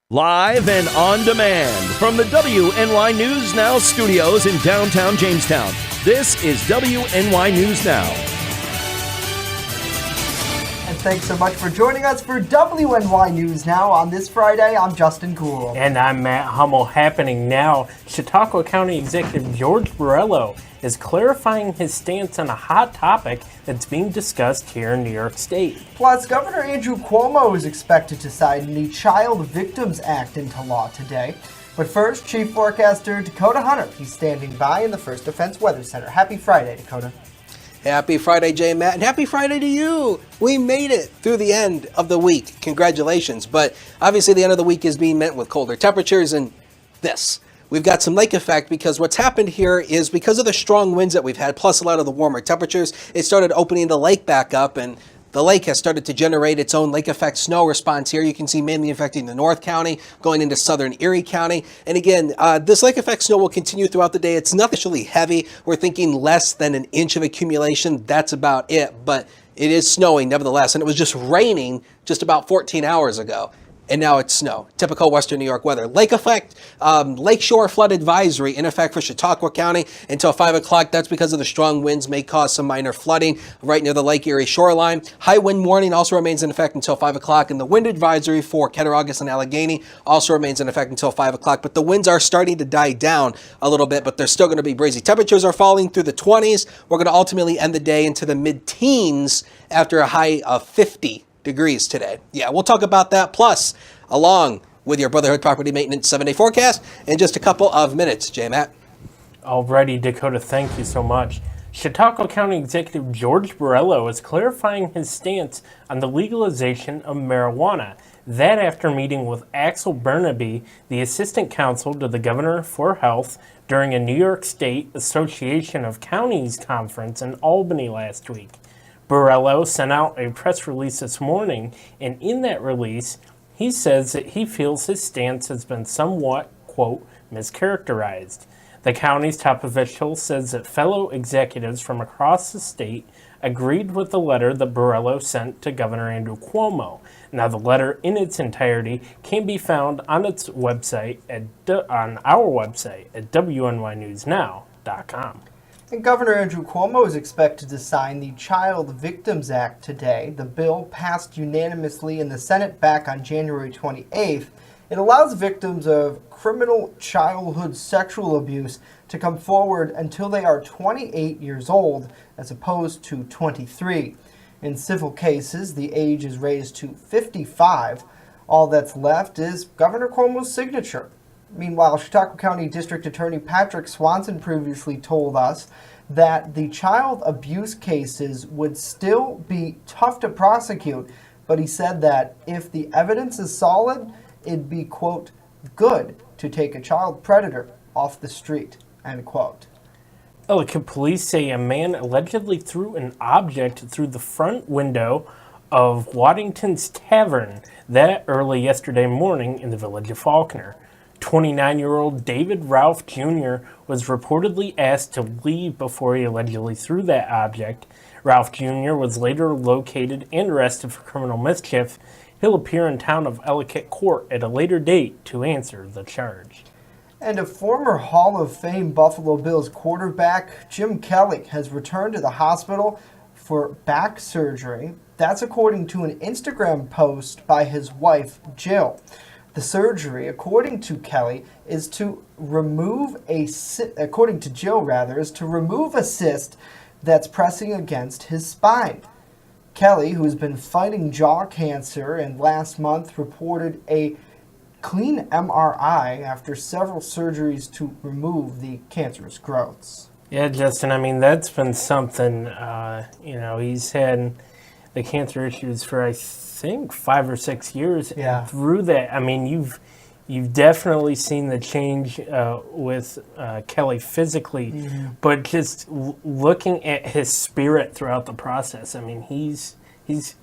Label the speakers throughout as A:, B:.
A: Live and on demand from the WNY News Now studios in downtown Jamestown. This is WNY News Now.
B: And thanks so much for joining us for WNY News Now on this Friday. I'm Justin Cool.
C: And I'm Matt Hummel. Happening now, Chautauqua County Executive George Borrello is clarifying his stance on a hot topic that's being discussed here in New York State.
B: Plus, Governor Andrew Cuomo is expected to sign the Child Victims Act into law today. But first, Chief Forecaster Dakota Hunter. He's standing by in the First Defense Weather Center. Happy Friday, Dakota.
D: Happy Friday, Jay and Matt, and happy Friday to you. We made it through the end of the week. Congratulations. But obviously the end of the week is being met with colder temperatures and this. We've got some lake effect because what's happened here is because of the strong winds that we've had, plus a lot of the warmer temperatures, it started opening the lake back up, and the lake has started to generate its own lake effect snow response here. You can see mainly affecting the North County, going into southern Erie County. And again, this lake effect snow will continue throughout the day. It's not actually heavy. We're thinking less than an inch of accumulation. That's about it. But it is snowing nevertheless. And it was just raining just about 14 hours ago. And now it's snow. Typical Western New York weather. Lake effect, lakeshore flood advisory in effect for Chautauqua County until 5 o'clock. That's because of the strong winds may cause some minor flooding right near the Lake Erie shoreline. High wind warning also remains in effect until 5 o'clock. And the wind advisory for Cattaraugus and Allegheny also remains in effect until 5 o'clock. But the winds are starting to die down a little bit, but they're still going to be breezy. Temperatures are falling through the 20s. We're going to ultimately end the day into the mid-teens after a high of 50 degrees today. Yeah, we'll talk about that. Plus, along with your Brotherhood Property Maintenance 7-day forecast in just a couple of minutes. Jay, Matt.
C: Alrighty, Dakota, thank you so much. Chautauqua County Executive George Borrello is clarifying his stance on the legalization of marijuana. That after meeting with Axel Burnaby, the Assistant Counsel to the Governor for Health, during a New York State Association of Counties conference in Albany last week. Borrello sent out a press release this morning, and in that release, he says that he feels his stance has been somewhat, quote, mischaracterized. The county's top official says that fellow executives from across the state agreed with the letter that Borrello sent to Governor Andrew Cuomo. Now, the letter in its entirety can be found on its website on our website at WNYNewsNow.com.
B: And Governor Andrew Cuomo is expected to sign the Child Victims Act today. The bill passed unanimously in the Senate back on January 28th. It allows victims of criminal childhood sexual abuse to come forward until they are 28 years old, as opposed to 23. In civil cases, the age is raised to 55. All that's left is Governor Cuomo's signature. Meanwhile, Chautauqua County District Attorney Patrick Swanson previously told us that the child abuse cases would still be tough to prosecute, but he said that if the evidence is solid, it'd be, quote, good to take a child predator off the street, end quote.
C: Ellicott police say a man allegedly threw an object through the front window of Waddington's Tavern that early yesterday morning in the village of Faulkner. 29-year-old David Ralph Jr. was reportedly asked to leave before he allegedly threw that object. Ralph Jr. was later located and arrested for criminal mischief. He'll appear in town of Ellicott Court at a later date to answer the charge.
B: And a former Hall of Fame Buffalo Bills quarterback, Jim Kelly, has returned to the hospital for back surgery. That's according to an Instagram post by his wife, Jill. The surgery, according to Kelly, is to remove according to Jill rather, is to remove a cyst that's pressing against his spine. Kelly, who's been fighting jaw cancer and last month reported a clean MRI after several surgeries to remove the cancerous growths.
C: Yeah, Justin, I mean, that's been something, he's had the cancer issues for, I think, 5 or 6 years.
B: Yeah.
C: And through that, I mean, you've definitely seen the change with Kelly physically, but just looking at his spirit throughout the process, I mean, he's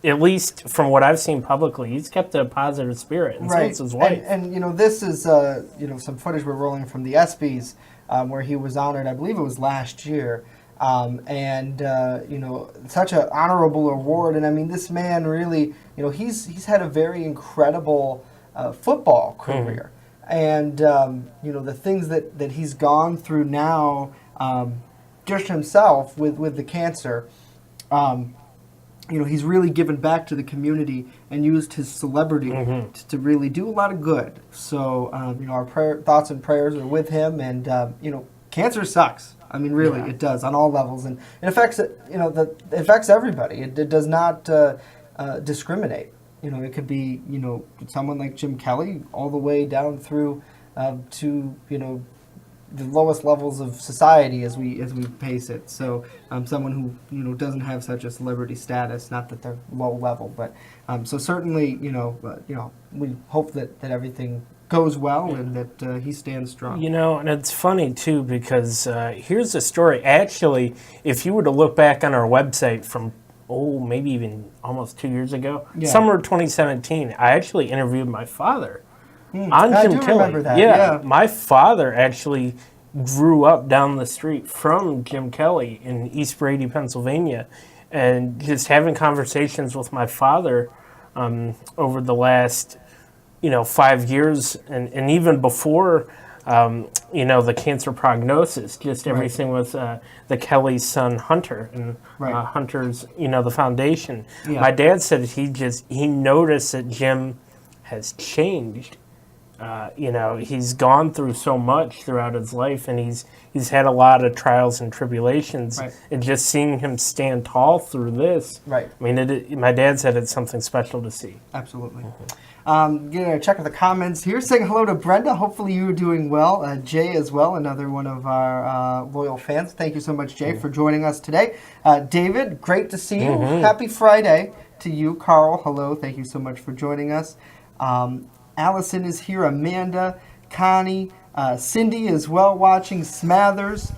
C: at least from what I've seen publicly, he's kept a positive spirit, and
B: right.
C: so is his wife.
B: And this is some footage we're rolling from the ESPYs where he was honored. I believe it was last year. Such an honorable award. And I mean, this man really, he's had a very incredible football career. And, the things that he's gone through now, just himself with the cancer, he's really given back to the community and used his celebrity to really do a lot of good. So, our thoughts and prayers are with him. And, cancer sucks. I mean, really, it does on all levels. And it affects, it affects everybody. It does not discriminate. It could be, someone like Jim Kelly all the way down through to, the lowest levels of society as we face it. So someone who doesn't have such a celebrity status, not that they're low level, but so certainly we hope that everything goes well and that he stands strong.
C: And it's funny too because here's a story. Actually, if you were to look back on our website from maybe even almost 2 years ago, summer 2017, I actually interviewed my father on Jim Kelly.
B: Remember that.
C: Yeah, my father actually grew up down the street from Jim Kelly in East Brady, Pennsylvania, and just having conversations with my father over the last 5 years and even before the cancer prognosis, just everything with the Kelly's son Hunter and Hunter's the foundation. My dad said he noticed that Jim has changed. He's gone through so much throughout his life, and he's had a lot of trials and tribulations. And just seeing him stand tall through this, I mean, my dad said it's something special to see.
B: Absolutely. Check the comments here. Saying hello to Brenda. Hopefully you're doing well. Jay as well, another one of our loyal fans. Thank you so much, Jay, for joining us today. David, great to see you. Happy Friday to you. Carl, hello. Thank you so much for joining us. Allison is here. Amanda, Connie, Cindy as well watching. Smathers.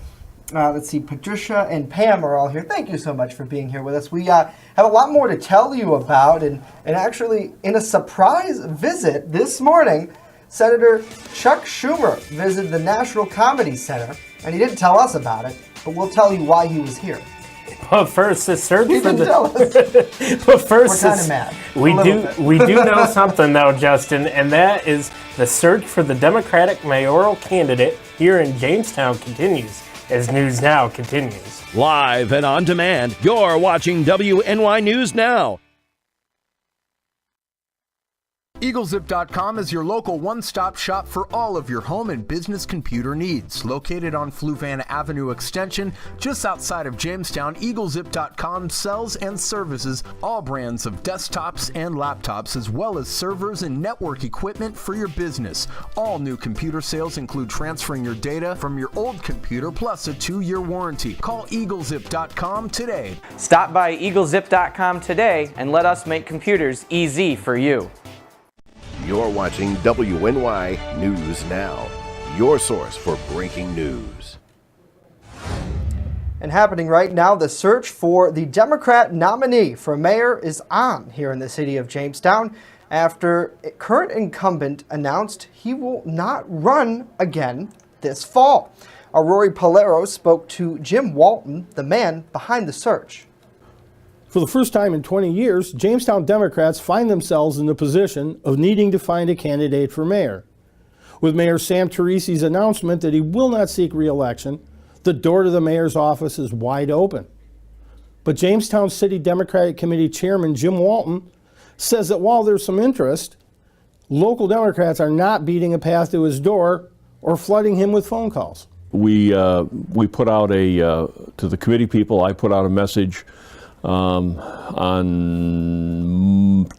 B: Let's see, Patricia and Pam are all here. Thank you so much for being here with us. We have a lot more to tell you about, and actually, in a surprise visit this morning, Senator Chuck Schumer visited the National Comedy Center, and he didn't tell us about it, but we'll tell you why he was here.
C: But first, the search
B: He
C: for
B: didn't
C: the.
B: tell us.
C: But first,
B: We're kind of mad.
C: we do know something though, Justin, and that is the search for the Democratic mayoral candidate here in Jamestown continues as News Now continues.
A: Live and on demand, you're watching WNY News Now.
E: EagleZip.com is your local one-stop shop for all of your home and business computer needs. Located on Fluvanna Avenue Extension, just outside of Jamestown, EagleZip.com sells and services all brands of desktops and laptops, as well as servers and network equipment for your business. All new computer sales include transferring your data from your old computer plus a 2-year warranty. Call EagleZip.com today.
F: Stop by EagleZip.com today and let us make computers easy for you.
G: You're watching WNY News Now, your source for breaking news.
B: And happening right now, the search for the Democrat nominee for mayor is on here in the city of Jamestown after current incumbent announced he will not run again this fall. Our Rory Polero spoke to Jim Walton, the man behind the search.
H: For the first time in 20 years, Jamestown Democrats find themselves in the position of needing to find a candidate for mayor. With Mayor Sam Teresi's announcement that he will not seek re-election, the door to the mayor's office is wide open. But Jamestown City Democratic Committee Chairman Jim Walton says that while there's some interest, local Democrats are not beating a path to his door or flooding him with phone calls.
I: We put out to the committee people, I put out a message on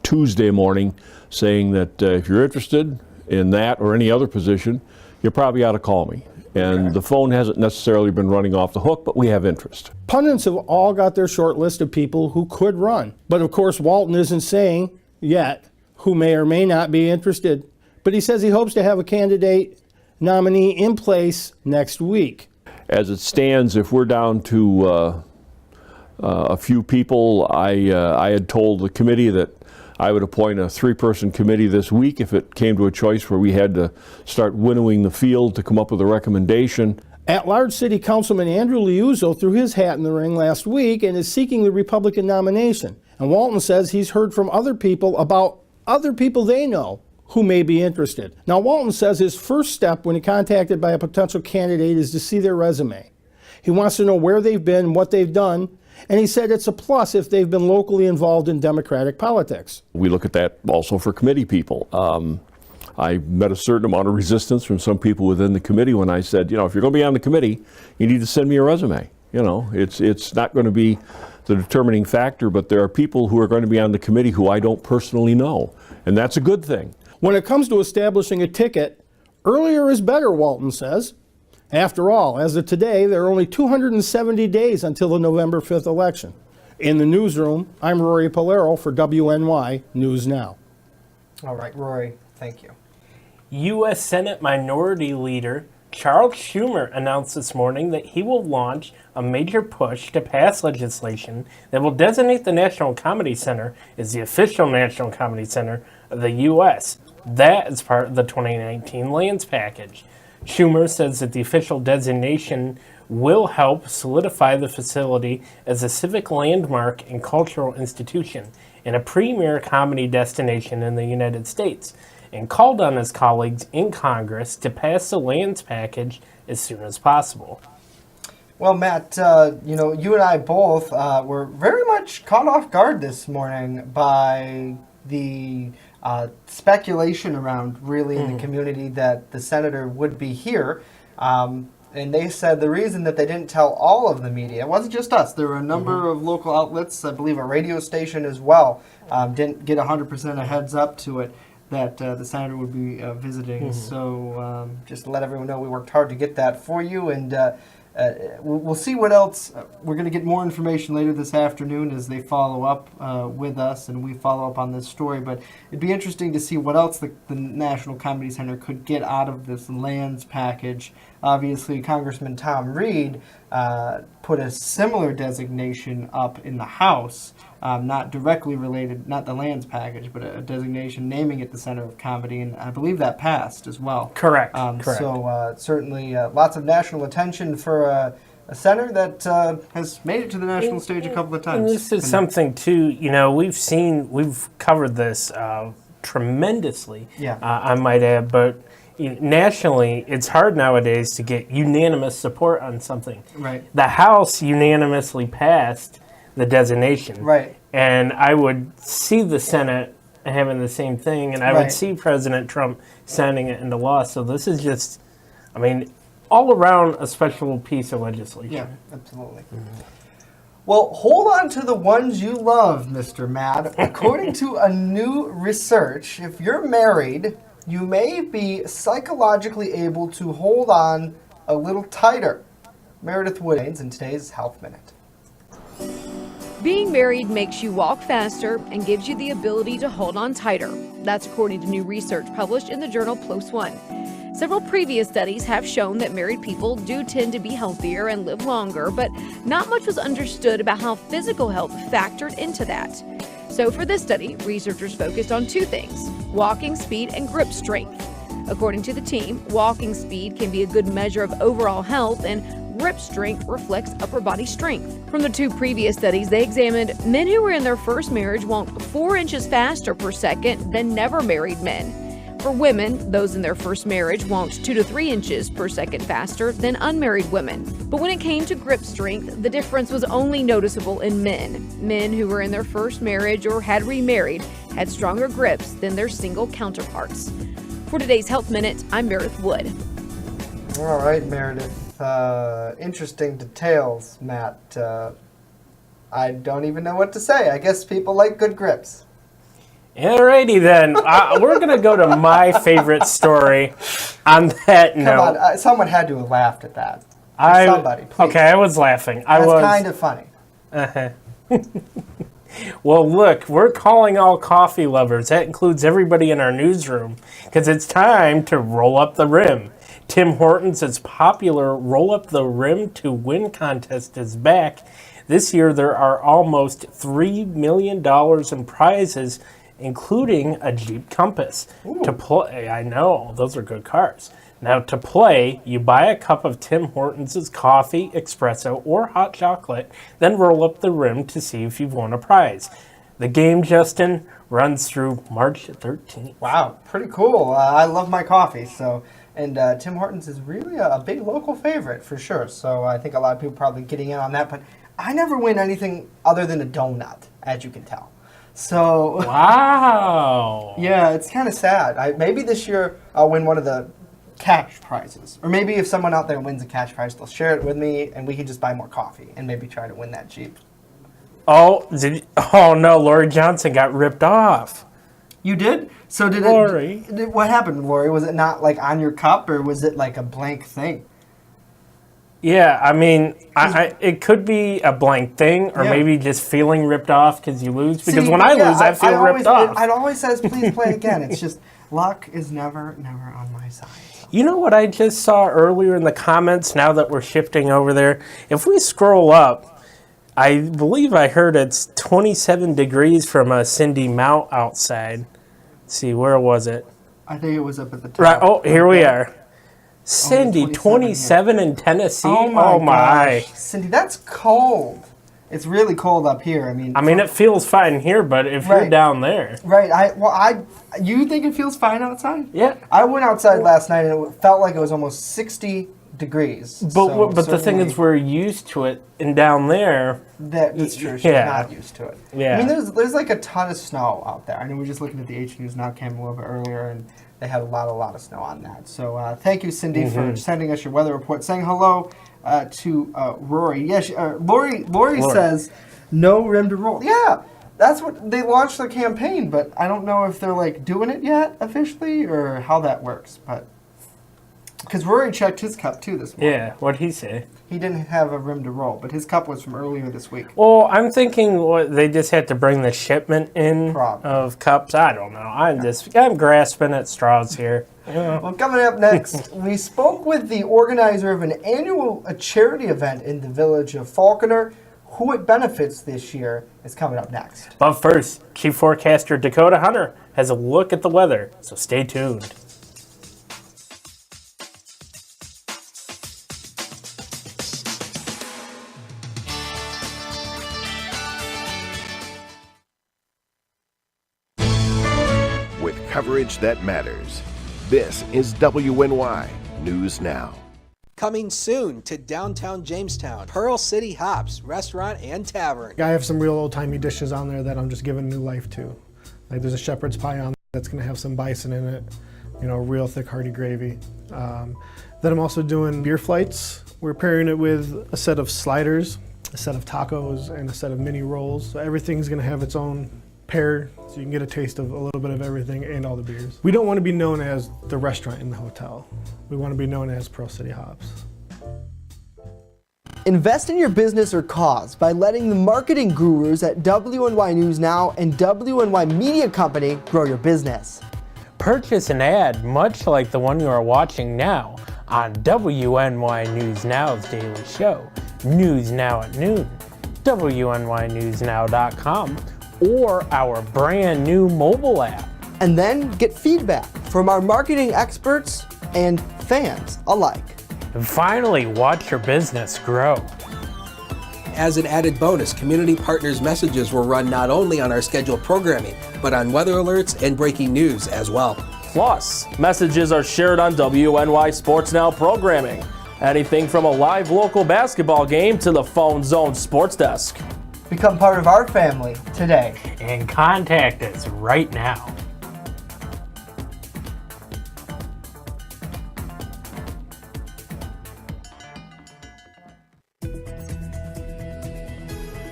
I: Tuesday morning saying that if you're interested in that or any other position, you probably ought to call me. And the phone hasn't necessarily been running off the hook, but we have interest.
H: Pundits have all got their short list of people who could run. But of course, Walton isn't saying yet who may or may not be interested. But he says he hopes to have a candidate nominee in place next week.
I: As it stands, if we're down to a few people, I had told the committee that I would appoint a 3-person committee this week if it came to a choice where we had to start winnowing the field to come up with a recommendation.
H: At-large City Councilman Andrew Liuzzo threw his hat in the ring last week and is seeking the Republican nomination. And Walton says he's heard from other people about other people they know who may be interested. Now, Walton says his first step when contacted by a potential candidate is to see their resume. He wants to know where they've been, what they've done, and he said it's a plus if they've been locally involved in Democratic politics.
I: We look at that also for committee people. I met a certain amount of resistance from some people within the committee when I said, if you're going to be on the committee, you need to send me a resume. It's not going to be the determining factor, but there are people who are going to be on the committee who I don't personally know, and that's a good thing.
H: When it comes to establishing a ticket, earlier is better, Walton says. After all, as of today, there are only 270 days until the November 5th election. In the newsroom, I'm Rory Polero for WNY News Now.
B: All right, Rory, thank you.
C: U.S. Senate Minority Leader Charles Schumer announced this morning that he will launch a major push to pass legislation that will designate the National Comedy Center as the official National Comedy Center of the U.S. That is part of the 2019 lands package. Schumer says that the official designation will help solidify the facility as a civic landmark and cultural institution and a premier comedy destination in the United States, and called on his colleagues in Congress to pass the lands package as soon as possible.
B: Well, Matt, you and I both were very much caught off guard this morning by the speculation around really in the community that the senator would be here. And they said the reason that they didn't tell all of the media, it wasn't just us, there were a number of local outlets, I believe a radio station as well, didn't get 100% a heads up to it, that the senator would be visiting. So just to let everyone know, we worked hard to get that for you, and we'll see what else. We're going to get more information later this afternoon as they follow up with us and we follow up on this story. But it'd be interesting to see what else the National Comedy Center could get out of this lands package. Obviously, Congressman Tom Reed put a similar designation up in the House, not directly related, not the lands package, but a designation naming it the Center of Comedy, and I believe that passed as well.
C: Correct.
B: So certainly lots of national attention for a center that has made it to the national stage a couple of times.
C: And this is something too, we've covered this tremendously, I might add, but nationally, it's hard nowadays to get unanimous support on something.
B: Right.
C: The House unanimously passed the designation.
B: Right.
C: And I would see the Senate having the same thing, and I would see President Trump signing it into law. So this is just, all around a special piece of legislation.
B: Yeah, absolutely. Well, hold on to the ones you love, Mr. Mad. According to a new research, if you're married, you may be psychologically able to hold on a little tighter. Meredith Wood in today's Health Minute.
J: Being married makes you walk faster and gives you the ability to hold on tighter. That's according to new research published in the journal PLOS ONE. Several previous studies have shown that married people do tend to be healthier and live longer, but not much was understood about how physical health factored into that. So for this study, researchers focused on two things: walking speed and grip strength. According to the team, walking speed can be a good measure of overall health, and grip strength reflects upper body strength. From the two previous studies, they examined men who were in their first marriage walked 4 inches faster per second than never married men. For women, those in their first marriage walked 2 to 3 inches per second faster than unmarried women. But when it came to grip strength, the difference was only noticeable in men. Men who were in their first marriage or had remarried had stronger grips than their single counterparts. For today's Health Minute, I'm Meredith Wood.
B: All right, Meredith. Interesting details, Matt. I don't even know what to say. I guess people like good grips.
C: Alrighty then, we're going to go to my favorite story on that note.
B: Come on, someone had to have laughed at that. Somebody, please.
C: Okay, I was laughing.
B: That's kind of funny.
C: Well, look, we're calling all coffee lovers. That includes everybody in our newsroom, because it's time to roll up the rim. Tim Hortons' popular Roll Up the Rim to Win contest is back. This year, there are almost $3 million in prizes, including a Jeep Compass. Ooh. To play, I know, those are good cars. Now, to play, you buy a cup of Tim Hortons' coffee, espresso, or hot chocolate, then roll up the rim to see if you've won a prize. The game, Justin, runs through March 13th.
B: Wow, pretty cool. I love my coffee, so and Tim Hortons is really a big local favorite for sure. So I think a lot of people probably getting in on that, but I never win anything other than a donut, as you can tell. So
C: wow,
B: yeah, it's kind of sad. Maybe this year I'll win one of the cash prizes, or maybe if someone out there wins a cash prize, they'll share it with me, and we can just buy more coffee and maybe try to win that Jeep.
C: Oh no, Lori Johnson got ripped off.
B: You did? So did
C: Lori.
B: What happened, Lori? Was it not like on your cup, or was it like a blank thing?
C: Yeah, I mean, it could be a blank thing, or maybe just feeling ripped off because you lose. Because when I lose, I feel ripped off.
B: It always says, please play again. It's just, luck is never on my side.
C: You know what I just saw earlier in the comments, now that we're shifting over there? If we scroll up, I believe I heard it's 27 degrees from Cindy Mount outside. Let's see, where was it?
B: I think it was up at the top.
C: Right, oh, here we are. Cindy, 27 in Tennessee.
B: Oh my gosh. Cindy, that's cold. It's really cold up here. I mean,
C: it feels fine here, but if you're down there,
B: right? You think it feels fine outside?
C: Yeah.
B: I went outside last night and it felt like it was almost 60 degrees.
C: But the thing is, we're used to it, and down there,
B: that's true. She's not used to it.
C: Yeah.
B: I mean, there's like a ton of snow out there. I know we were just looking at the H News Now cam a little bit earlier, and they had a lot of snow on that. So thank you, Cindy, for sending us your weather report. Saying hello to Rory. Yes, Lori says no rim to roll. Yeah, that's what they launched the campaign, but I don't know if they're like doing it yet officially or how that works. But because Rory checked his cup too this morning.
C: Yeah, what'd he say?
B: He didn't have a rim to roll, but his cup was from earlier this week.
C: Well, I'm thinking they just had to bring the shipment in of cups. I don't know. I'm grasping at straws here. Yeah.
B: Well, coming up next, we spoke with the organizer of an annual charity event in the village of Falconer. Who it benefits this year is coming up next.
C: But first, Chief Forecaster Dakota Hunter has a look at the weather, so stay tuned.
G: Coverage that matters. This is WNY News Now.
D: Coming soon to downtown Jamestown, Pearl City Hops Restaurant and Tavern.
K: I have some real old-timey dishes on there that I'm just giving new life to. Like there's a shepherd's pie on there that's going to have some bison in it, real thick hearty gravy. Then I'm also doing beer flights. We're pairing it with a set of sliders, a set of tacos, and a set of mini rolls. So everything's going to have its own pair, so you can get a taste of a little bit of everything and all the beers. We don't want to be known as the restaurant in the hotel. We want to be known as Pearl City Hops.
B: Invest in your business or cause by letting the marketing gurus at WNY News Now and WNY Media Company grow your business.
C: Purchase an ad much like the one you are watching now on WNY News Now's daily show, News Now at Noon, WNYNewsNow.com, or our brand new mobile app.
B: And then get feedback from our marketing experts and fans alike.
C: And finally, watch your business grow.
D: As an added bonus, Community Partners messages will run not only on our scheduled programming, but on weather alerts and breaking news as well.
A: Plus, messages are shared on WNY Sports Now programming. Anything from a live local basketball game to the Phone Zone Sports Desk.
B: Become part of our family today.
C: And contact us right now.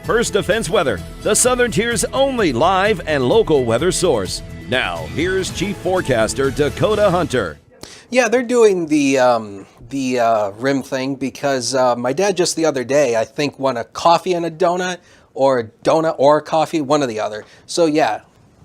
A: First Defense Weather, the Southern Tier's only live and local weather source. Now, here's Chief Forecaster Dakota Hunter.
D: Yeah, they're doing the rim thing because my dad just the other day, I think, won a coffee and a donut, or a donut or a coffee, one or the other. So yeah,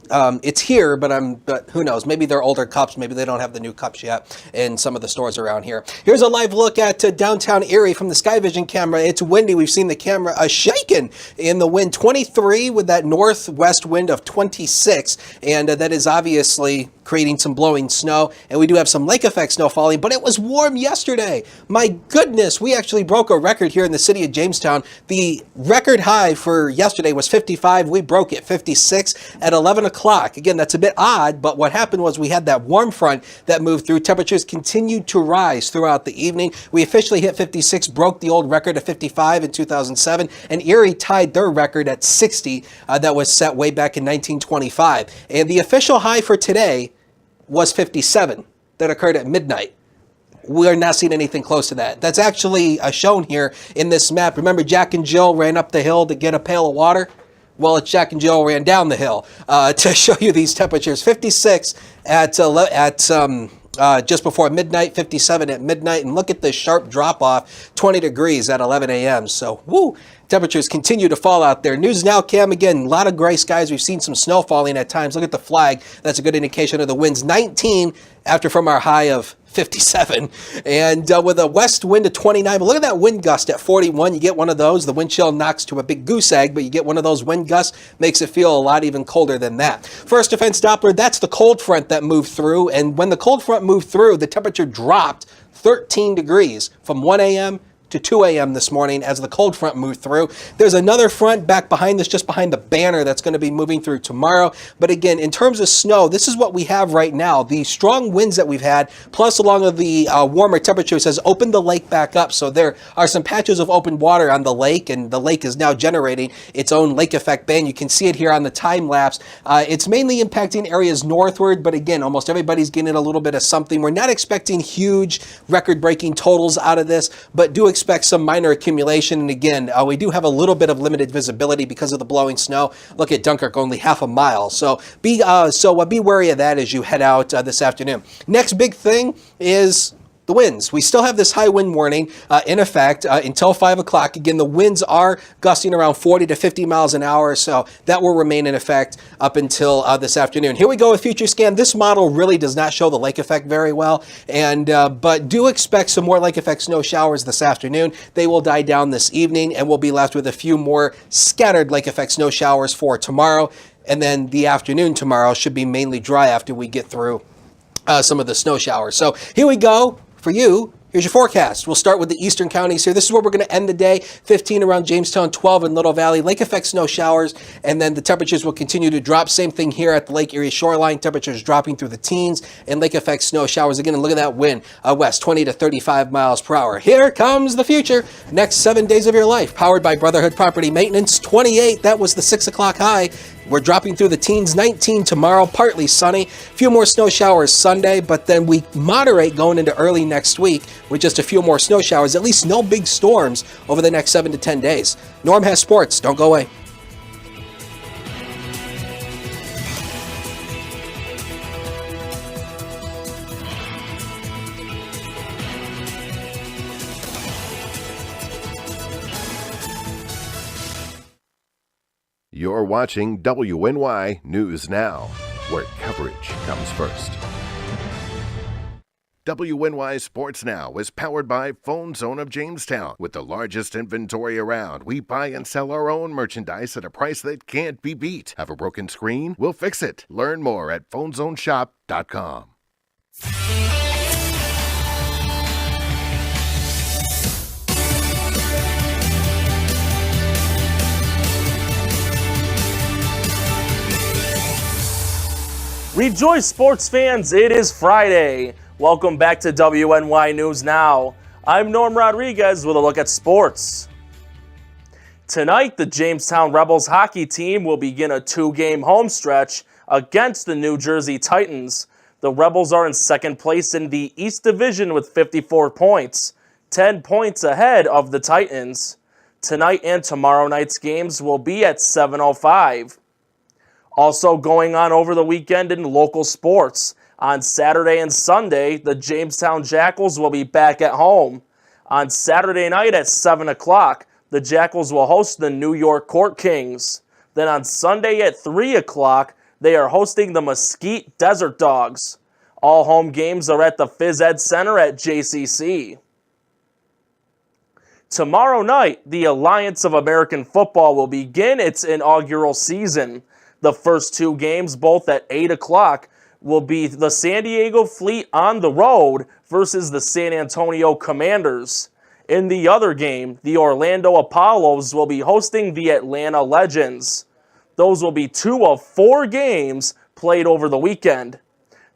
D: it's here, but who knows? Maybe they're older cups. Maybe they don't have the new cups yet in some of the stores around here. Here's a live look at downtown Erie from the Skyvision camera. It's windy. We've seen the camera shaking in the wind, 23 with that northwest wind of 26, and that is obviously creating some blowing snow, and we do have some lake effect snow falling, but it was warm yesterday. My goodness, we actually broke a record here in the city of Jamestown. The record high for yesterday was 55. We broke it 56 at 11 o'clock. Again, that's a bit odd, but what happened was we had that warm front that moved through. Temperatures continued to rise throughout the evening. We officially hit 56, broke the old record of 55 in 2007, and Erie tied their record at 60 that was set way back in 1925. And the official high for today was 57 that occurred at midnight. We are not seeing anything close to that. That's actually shown here in this map. Remember, Jack and Jill ran up the hill to get a pail of water? Well, it's Jack and Jill ran down the hill to show you these temperatures. 56 at just before midnight, 57 at midnight, and look at the sharp drop off, 20 degrees at 11 a.m. So, woo, temperatures continue to fall out there. News Now, Cam, again, a lot of gray skies. We've seen some snow falling at times. Look at the flag. That's a good indication of the winds. 19 after from our high of 57, and with a west wind of 29. But look at that wind gust at 41. You get one of those. The wind chill knocks to a big goose egg, but you get one of those wind gusts, makes it feel a lot even colder than that. First defense Doppler, that's the cold front that moved through, and when the cold front moved through, the temperature dropped 13 degrees from 1 a.m. to 2 a.m. this morning as the cold front moved through. There's another front back behind this, just behind the banner, that's going to be moving through tomorrow. But again, in terms of snow, this is what we have right now. The strong winds that we've had, plus along with the warmer temperatures, has opened the lake back up. So there are some patches of open water on the lake, and the lake is now generating its own lake effect band. You can see it here on the time lapse. It's mainly impacting areas northward, but again, almost everybody's getting a little bit of something. We're not expecting huge record-breaking totals out of this, but do expect some minor accumulation. And again, we do have a little bit of limited visibility because of the blowing snow. Look at Dunkirk, only half a mile. So be wary of that as you head out this afternoon. Next big thing is the winds. We still have this high wind warning in effect until 5 o'clock. Again, the winds are gusting around 40 to 50 miles an hour, so that will remain in effect up until this afternoon. Here we go with FutureScan. This model really does not show the lake effect very well, and but do expect some more lake effect snow showers this afternoon. They will die down this evening, and we'll be left with a few more scattered lake effect snow showers for tomorrow, and then the afternoon tomorrow should be mainly dry after we get through some of the snow showers. So here we go. For you, here's your forecast. We'll start with the eastern counties here. This is where we're going to end the day. 15 around Jamestown, 12 in Little Valley. Lake effect snow showers, and then the temperatures will continue to drop. Same thing here at the Lake Erie shoreline. Temperatures dropping through the teens, and lake effect snow showers again. And look at that wind west, 20 to 35 miles per hour. Here comes the future. Next 7 days of your life, powered by Brotherhood Property Maintenance. 28, that was the 6 o'clock high. We're dropping through the teens. 19 tomorrow, partly sunny. A few more snow showers Sunday, but then we moderate going into early next week with just a few more snow showers. At least no big storms over the next 7 to 10 days. Norm has sports. Don't go away.
G: You're watching WNY News Now, where coverage comes first. WNY Sports Now is powered by Phone Zone of Jamestown. With the largest inventory around, we buy and sell our own merchandise at a price that can't be beat. Have a broken screen? We'll fix it. Learn more at phonezoneshop.com.
L: Rejoice, sports fans, it is Friday. Welcome back to WNY News Now. I'm Norm Rodriguez with a look at sports. Tonight, the Jamestown Rebels hockey team will begin a 2-game home stretch against the New Jersey Titans. The Rebels are in second place in the East Division with 54 points, 10 points ahead of the Titans. Tonight and tomorrow night's games will be at 7:05. Also going on over the weekend in local sports. On Saturday and Sunday, the Jamestown Jackals will be back at home. On Saturday night at 7 o'clock, the Jackals will host the New York Court Kings. Then on Sunday at 3 o'clock, they are hosting the Mesquite Desert Dogs. All home games are at the Phys Ed Center at JCC. Tomorrow night, the Alliance of American Football will begin its inaugural season. The first 2 games, both at 8 o'clock, will be the San Diego Fleet on the road versus the San Antonio Commanders. In the other game, the Orlando Apollos will be hosting the Atlanta Legends. Those will be 2 of 4 games played over the weekend.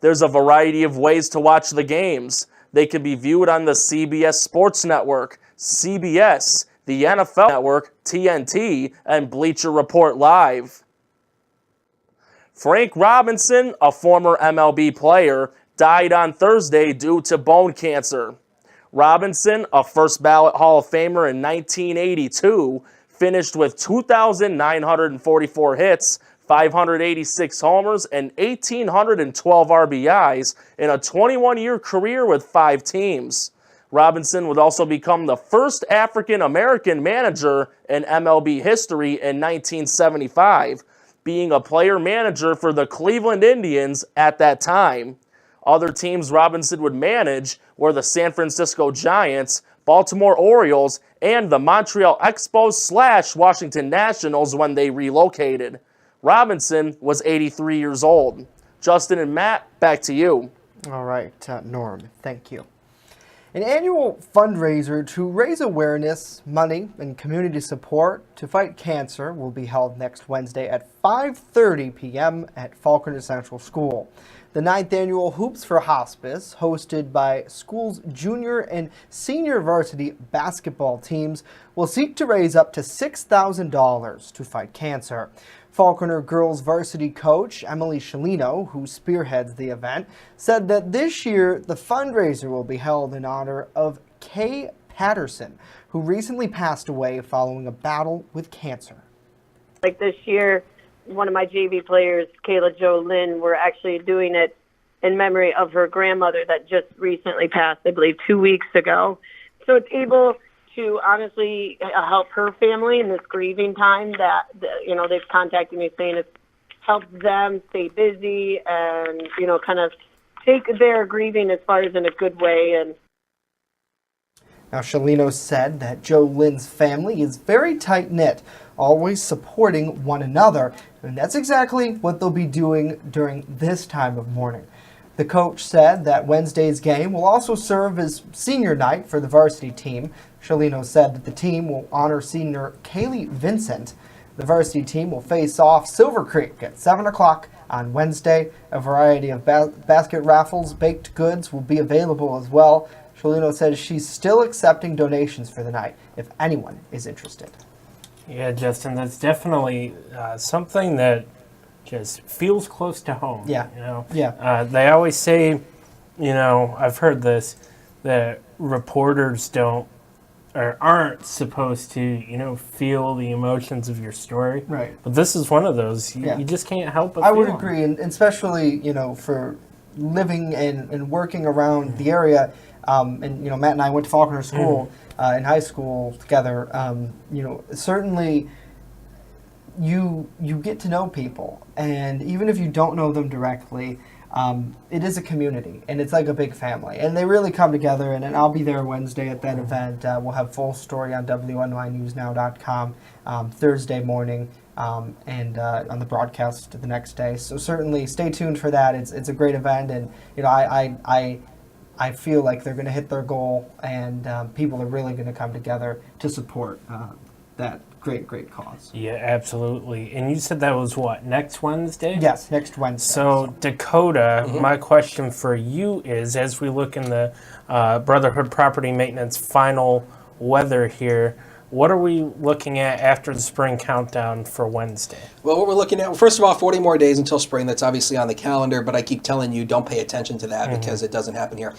L: There's a variety of ways to watch the games. They can be viewed on the CBS Sports Network, CBS, the NFL Network, TNT, and Bleacher Report Live. Frank Robinson, a former MLB player, died on Thursday due to bone cancer. Robinson, a first-ballot Hall of Famer in 1982, finished with 2,944 hits, 586 homers, and 1,812 RBIs in a 21-year career with 5 teams. Robinson would also become the first African-American manager in MLB history in 1975, being a player-manager for the Cleveland Indians at that time. Other teams Robinson would manage were the San Francisco Giants, Baltimore Orioles, and the Montreal Expos / Washington Nationals when they relocated. Robinson was 83 years old. Justin and Matt, back to you.
B: All right, Norm, thank you. An annual fundraiser to raise awareness, money, and community support to fight cancer will be held next Wednesday at 5:30 p.m. at Falconer Central School. The 9th annual Hoops for Hospice, hosted by school's junior and senior varsity basketball teams, will seek to raise up to $6,000 to fight cancer. Falconer girls varsity coach Emily Shalino, who spearheads the event, said that this year the fundraiser will be held in honor of Kay Patterson, who recently passed away following a battle with cancer.
M: Like this year, one of my JV players, Kayla Jo Lynn, we're actually doing it in memory of her grandmother that just recently passed, I believe, 2 weeks ago. So it's able to honestly help her family in this grieving time that, they've contacted me saying it's helped them stay busy and, kind of take their grieving as far as in a good way. And
B: now, Shalino said that Jo Lynn's family is very tight-knit, always supporting one another, and that's exactly what they'll be doing during this time of mourning. The coach said that Wednesday's game will also serve as senior night for the varsity team. Shalino said that the team will honor senior Kaylee Vincent. The varsity team will face off Silver Creek at 7 o'clock on Wednesday. A variety of basket raffles, baked goods will be available as well. Shalino says she's still accepting donations for the night if anyone is interested.
C: Yeah, Justin, that's definitely something that just feels close to home.
B: Yeah.
C: Yeah. They always say, I've heard this, that reporters aren't supposed to, feel the emotions of your story.
B: Right.
C: But this is one of those. You just can't help but
B: I
C: feel
B: would
C: them.
B: agree, and especially, for living and working around the area, and, Matt and I went to Falconer School in high school together, certainly you get to know people, and even if you don't know them directly, it is a community, and it's like a big family, and they really come together, and I'll be there Wednesday at that event. We'll have full story on WNYNewsNow.com Thursday morning, and on the broadcast the next day. So certainly stay tuned for that. It's a great event, and I feel like they're going to hit their goal, and people are really going to come together to support that great cause.
C: Yeah, absolutely. And you said that was what, next Wednesday?
B: Yes, next Wednesday.
C: So Dakota, my question for you is, as we look in the Brotherhood Property Maintenance final weather here, what are we looking at after the spring countdown for Wednesday?
D: Well, what we're looking at, first of all, 40 more days until spring. That's obviously on the calendar, but I keep telling you, don't pay attention to that because it doesn't happen here.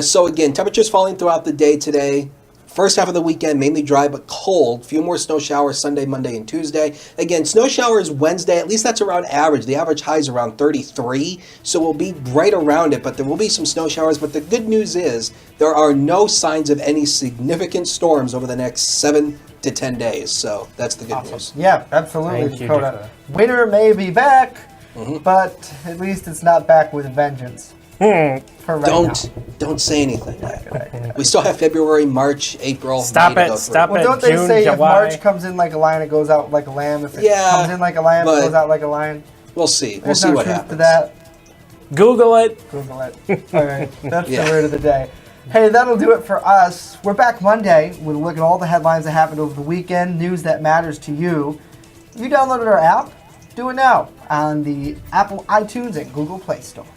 D: So again, temperatures falling throughout the day today. First half of the weekend, mainly dry but cold. Few more snow showers Sunday, Monday, and Tuesday. Again, snow showers Wednesday, at least that's around average. The average high is around 33, so we'll be right around it, but there will be some snow showers. But the good news is there are no signs of any significant storms over the next 7 to 10 days, so that's the good news.
B: Yeah, absolutely,
C: Thank you,
B: Dakota. Winter may be back, but at least it's not back with a vengeance. For right
D: Don't say anything. We still have February, March, April.
C: Stop
D: May
C: it,
D: to go
C: stop
D: through.
C: it.
B: Well, don't they
C: June,
B: say if
C: July.
B: March comes in like a lion, it goes out like a lamb? If it comes in like a lamb, it
D: but
B: goes out like a lion?
D: We'll see. We'll
B: There's
D: see
B: no
D: what
B: truth
D: happens.
B: to that.
C: Google it.
B: Google it. All right, that's the word of the day. Hey, that'll do it for us. We're back Monday with a look at all the headlines that happened over the weekend, news that matters to you. You downloaded our app? Do it now on the Apple iTunes and Google Play Store.